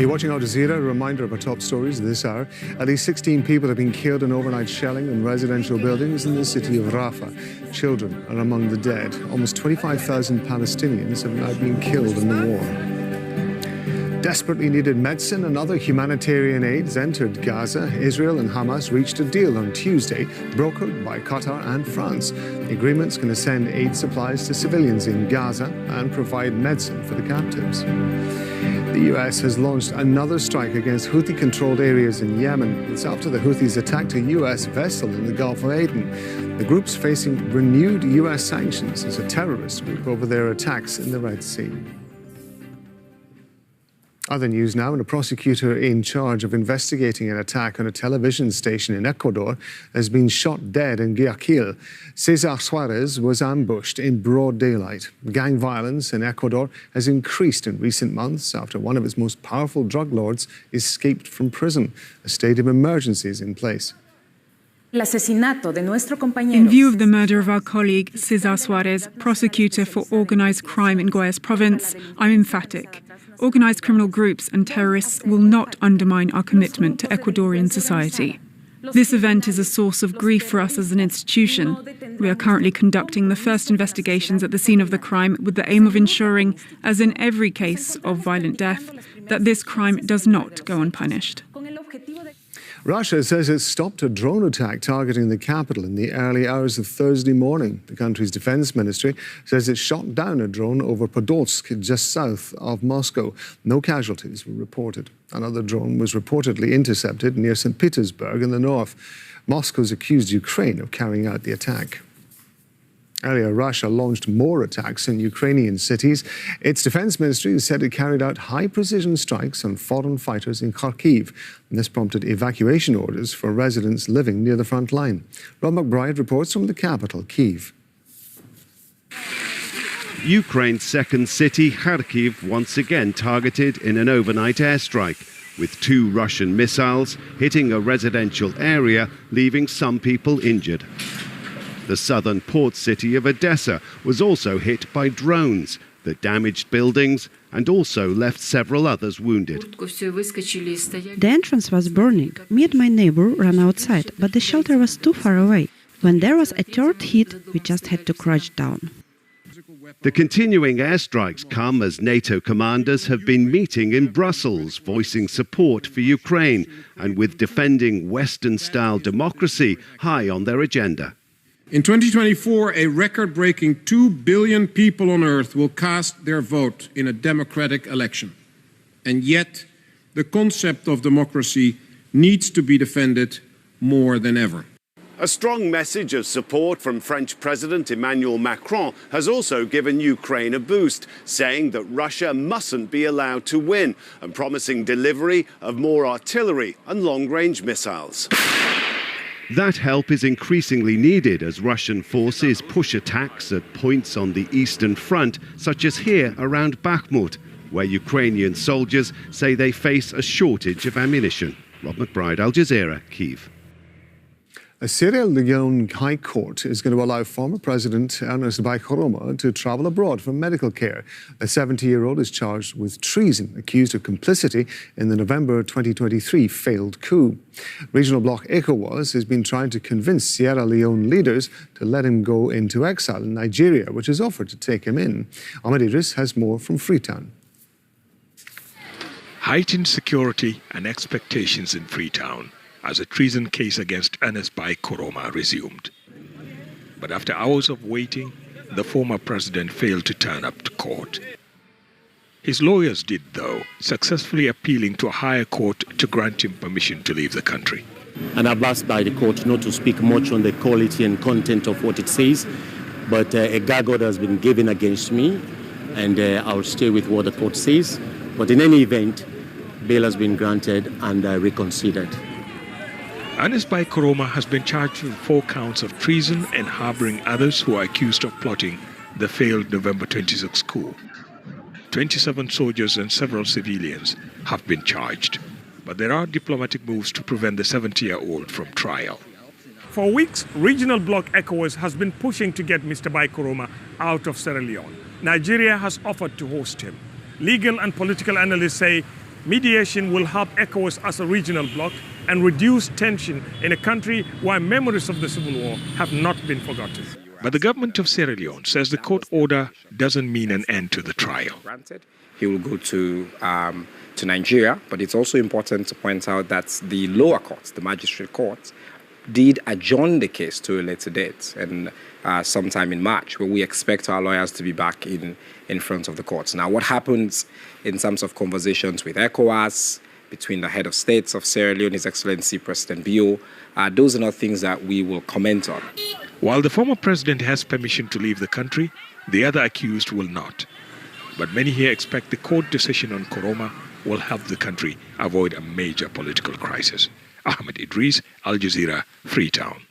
You're watching Al Jazeera, a reminder of our top stories this hour. At least 16 people have been killed in overnight shelling in residential buildings in the city of Rafah. Children are among the dead. Almost 25,000 Palestinians have now been killed in the war. Desperately needed medicine and other humanitarian aids entered Gaza. Israel and Hamas reached a deal on Tuesday, brokered by Qatar and France. The agreement's going to send aid supplies to civilians in Gaza and provide medicine for the captives. The US has launched another strike against Houthi-controlled areas in Yemen. It's after the Houthis attacked a US vessel in the Gulf of Aden. The group's facing renewed US sanctions as a terrorist group over their attacks in the Red Sea. Other news now, and a prosecutor in charge of investigating an attack on a television station in Ecuador has been shot dead in Guayaquil. Cesar Suarez was ambushed in broad daylight. Gang violence in Ecuador has increased in recent months after one of its most powerful drug lords escaped from prison. A state of emergency is in place. In view of the murder of our colleague Cesar Suarez, prosecutor for organised crime in Guayas province, I'm emphatic. Organised criminal groups and terrorists will not undermine our commitment to Ecuadorian society. This event is a source of grief for us as an institution. We are currently conducting the first investigations at the scene of the crime with the aim of ensuring, as in every case of violent death, that this crime does not go unpunished. Russia says it stopped a drone attack targeting the capital in the early hours of Thursday morning. The country's defense ministry says it shot down a drone over Podolsk, just south of Moscow. No casualties were reported. Another drone was reportedly intercepted near St. Petersburg in the north. Moscow's accused Ukraine of carrying out the attack. Earlier, Russia launched more attacks in Ukrainian cities. Its defense ministry said it carried out high-precision strikes on foreign fighters in Kharkiv. And this prompted evacuation orders for residents living near the front line. Rob McBride reports from the capital, Kyiv. Ukraine's second city, Kharkiv, once again targeted in an overnight airstrike, with 2 Russian missiles hitting a residential area, leaving some people injured. The southern port city of Odessa was also hit by drones that damaged buildings and also left several others wounded. The entrance was burning. Me and my neighbor ran outside, but the shelter was too far away. When there was a third hit, we just had to crouch down. The continuing airstrikes come as NATO commanders have been meeting in Brussels, voicing support for Ukraine and with defending Western-style democracy high on their agenda. In 2024, a record-breaking 2 billion people on Earth will cast their vote in a democratic election. And yet, the concept of democracy needs to be defended more than ever. A strong message of support from French President Emmanuel Macron has also given Ukraine a boost, saying that Russia mustn't be allowed to win and promising delivery of more artillery and long-range missiles. That help is increasingly needed as Russian forces push attacks at points on the Eastern Front, such as here around Bakhmut, where Ukrainian soldiers say they face a shortage of ammunition. Rob McBride, Al Jazeera, Kyiv. A Sierra Leone High Court is going to allow former President Ernest Bai Koroma to travel abroad for medical care. The 70-year-old is charged with treason, accused of complicity in the November 2023 failed coup. Regional bloc ECOWAS has been trying to convince Sierra Leone leaders to let him go into exile in Nigeria, which has offered to take him in. Ahmed Idris has more from Freetown. Heightened security and expectations in Freetown as a treason case against Ernest Bai Koroma resumed. But after hours of waiting, the former president failed to turn up to court. His lawyers did, though, successfully appealing to a higher court to grant him permission to leave the country. And I've asked by the court not to speak much on the quality and content of what it says, but a gag order has been given against me, and I'll stay with what the court says. But in any event, bail has been granted and reconsidered. Ernest Bai Koroma has been charged with 4 counts of treason and harboring others who are accused of plotting the failed November 26 coup. 27 soldiers and several civilians have been charged, but there are diplomatic moves to prevent the 70-year-old from trial. For weeks, regional bloc ECOWAS has been pushing to get Mr. Bai Koroma out of Sierra Leone. Nigeria has offered to host him. Legal and political analysts say Mediation will help ECOWAS as a regional bloc and reduce tension in a country where memories of the civil war have not been forgotten. But the government of Sierra Leone says the court order doesn't mean an end to the trial. He will go to Nigeria, but it's also important to point out that the lower courts, the magistrate courts, did adjourn the case to a later date, and sometime in March, where we expect our lawyers to be back in front of the courts. Now, what happens in terms of conversations with ECOWAS, between the head of states of Sierra Leone, His Excellency President Bio, those are not things that we will comment on. While the former president has permission to leave the country, the other accused will not. But many here expect the court decision on Koroma will help the country avoid a major political crisis. Ahmed Idris, Al Jazeera, Freetown.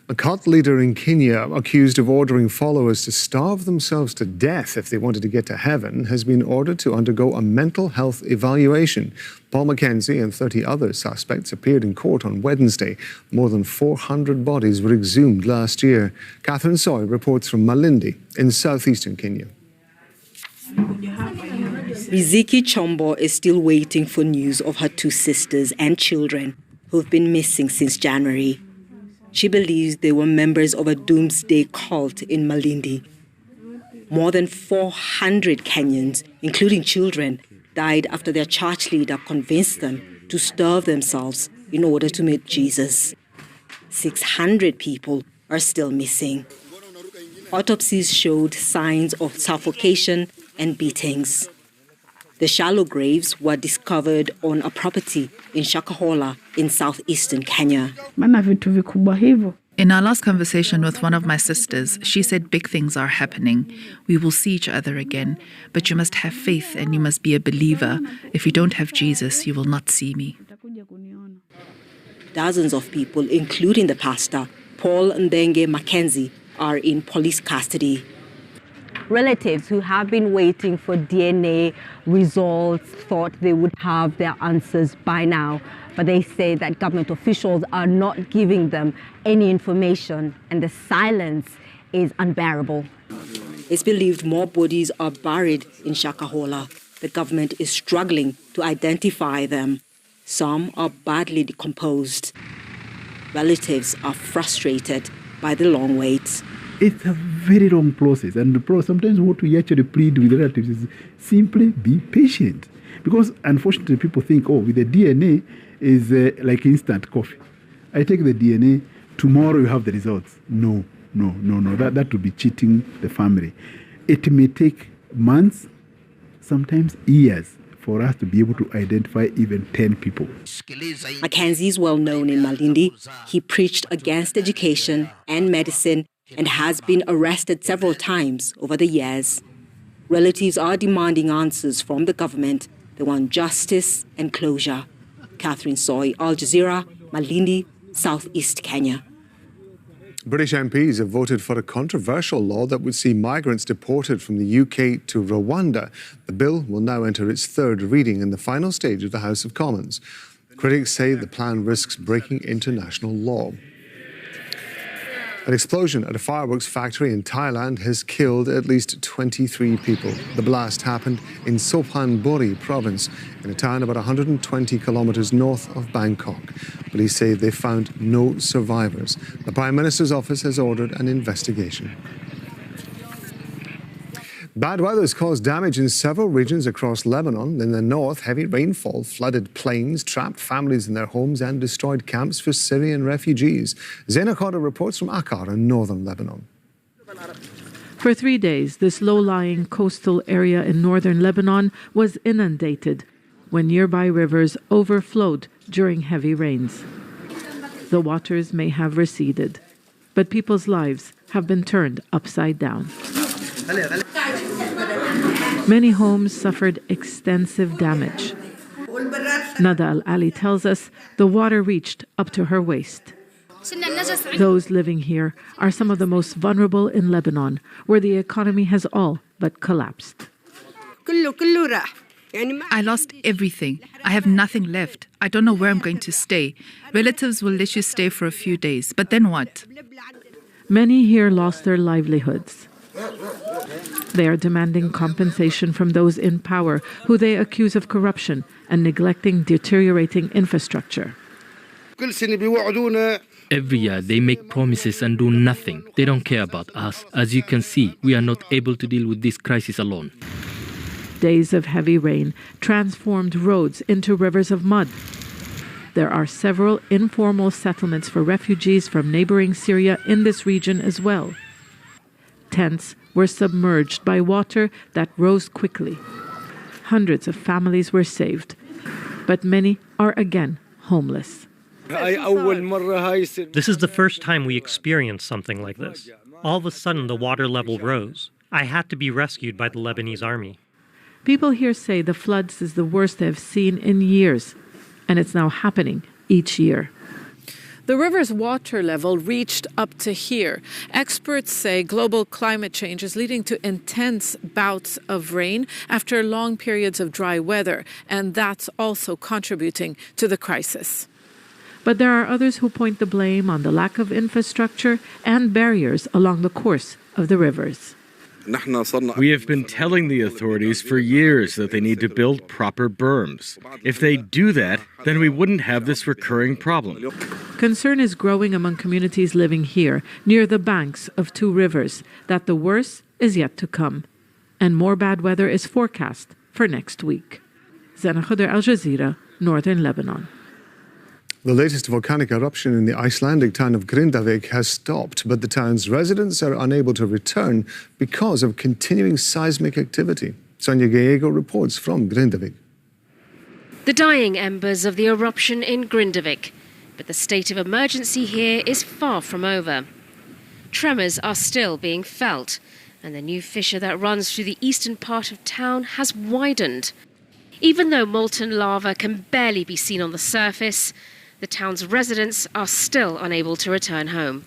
A cult leader in Kenya, accused of ordering followers to starve themselves to death if they wanted to get to heaven, has been ordered to undergo a mental health evaluation. Paul Mackenzie and 30 other suspects appeared in court on Wednesday. More than 400 bodies were exhumed last year. Catherine Soy reports from Malindi in southeastern Kenya. Riziki Chombo is still waiting for news of her two sisters and children who've been missing since January. She believes they were members of a doomsday cult in Malindi. More than 400 Kenyans, including children, died after their church leader convinced them to starve themselves in order to meet Jesus. 600 people are still missing. Autopsies showed signs of suffocation and beatings. The shallow graves were discovered on a property in Shakahola in southeastern Kenya. In our last conversation with one of my sisters, she said big things are happening. We will see each other again, but you must have faith and you must be a believer. If you don't have Jesus, you will not see me. Dozens of people, including the pastor, Paul Ndenge Mackenzie, are in police custody. Relatives who have been waiting for DNA results thought they would have their answers by now, but they say that government officials are not giving them any information, and the silence is unbearable. It's believed more bodies are buried in Shakahola. The government is struggling to identify them. Some are badly decomposed. Relatives are frustrated by the long wait. It's a very long process, and sometimes what we actually plead with relatives is simply be patient. Because unfortunately people think, oh, with the DNA is like instant coffee. I take the DNA, tomorrow you have the results. No. That would be cheating the family. It may take months, sometimes years, for us to be able to identify even 10 people. Mackenzie is well known in Malindi. He preached against education and medicine and has been arrested several times over the years. Relatives are demanding answers from the government. They want justice and closure. Catherine Soy, Al Jazeera, Malindi, southeast Kenya. British MPs have voted for a controversial law that would see migrants deported from the UK to Rwanda. The bill will now enter its third reading in the final stage of the House of Commons. Critics say the plan risks breaking international law. An explosion at a fireworks factory in Thailand has killed at least 23 people. The blast happened in Sophanburi province, in a town about 120 kilometres north of Bangkok. Police say they found no survivors. The Prime Minister's office has ordered an investigation. Bad weather has caused damage in several regions across Lebanon. In the north, heavy rainfall flooded plains, trapped families in their homes and destroyed camps for Syrian refugees. Zaina Khadr reports from Akkar in northern Lebanon. For 3 days, this low-lying coastal area in northern Lebanon was inundated when nearby rivers overflowed during heavy rains. The waters may have receded, but people's lives have been turned upside down. Many homes suffered extensive damage. Nada Al-Ali tells us the water reached up to her waist. Those living here are some of the most vulnerable in Lebanon, where the economy has all but collapsed. I lost everything. I have nothing left. I don't know where I'm going to stay. Relatives will let you stay for a few days, but then what? Many here lost their livelihoods. They are demanding compensation from those in power, who they accuse of corruption and neglecting deteriorating infrastructure. Every year they make promises and do nothing. They don't care about us. As you can see, we are not able to deal with this crisis alone. Days of heavy rain transformed roads into rivers of mud. There are several informal settlements for refugees from neighboring Syria in this region as well. Tents were submerged by water that rose quickly. Hundreds of families were saved, but many are again homeless. This is the first time we experienced something like this. All of a sudden, the water level rose. I had to be rescued by the Lebanese army. People here say the floods is the worst they have seen in years, and it's now happening each year. The river's water level reached up to here. Experts say global climate change is leading to intense bouts of rain after long periods of dry weather, and that's also contributing to the crisis. But there are others who point the blame on the lack of infrastructure and barriers along the course of the rivers. We have been telling the authorities for years that they need to build proper berms. If they do that, then we wouldn't have this recurring problem. Concern is growing among communities living here, near the banks of two rivers, that the worst is yet to come. And more bad weather is forecast for next week. Zena Khuder, Al Jazeera, Northern Lebanon. The latest volcanic eruption in the Icelandic town of Grindavik has stopped, but the town's residents are unable to return because of continuing seismic activity. Sonia Gallego reports from Grindavik. The dying embers of the eruption in Grindavik, but the state of emergency here is far from over. Tremors are still being felt, and the new fissure that runs through the eastern part of town has widened. Even though molten lava can barely be seen on the surface, the town's residents are still unable to return home.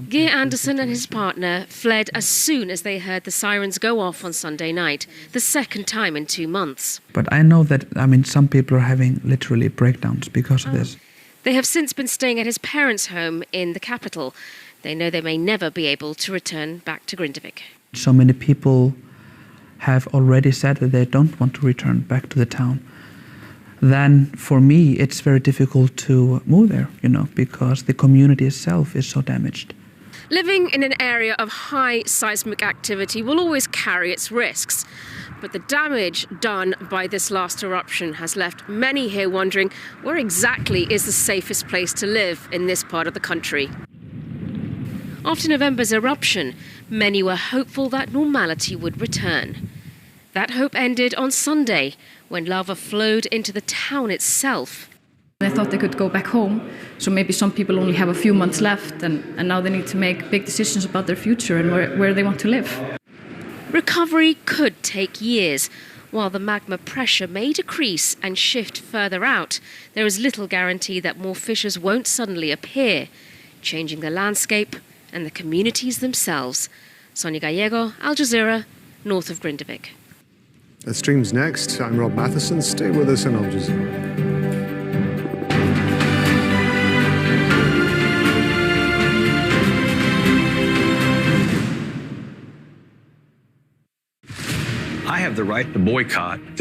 Geir Anderson and his partner fled as soon as they heard the sirens go off on Sunday night, the second time in 2 months. But I know that, some people are having literally breakdowns because of this. They have since been staying at his parents' home in the capital. They know they may never be able to return back to Grindavik. So many people have already said that they don't want to return back to the town. Then for me, it's very difficult to move there, because the community itself is so damaged. Living in an area of high seismic activity will always carry its risks. But the damage done by this last eruption has left many here wondering where exactly is the safest place to live in this part of the country. After November's eruption, many were hopeful that normality would return. That hope ended on Sunday, when lava flowed into the town itself. They thought they could go back home, so maybe some people only have a few months left, and now they need to make big decisions about their future and where they want to live. Recovery could take years. While the magma pressure may decrease and shift further out, there is little guarantee that more fissures won't suddenly appear, changing the landscape and the communities themselves. Sonia Gallego, Al Jazeera, north of Grindavik. The stream's next. I'm Rob Matheson. Stay with us on Al Jazeera. I have the right to boycott any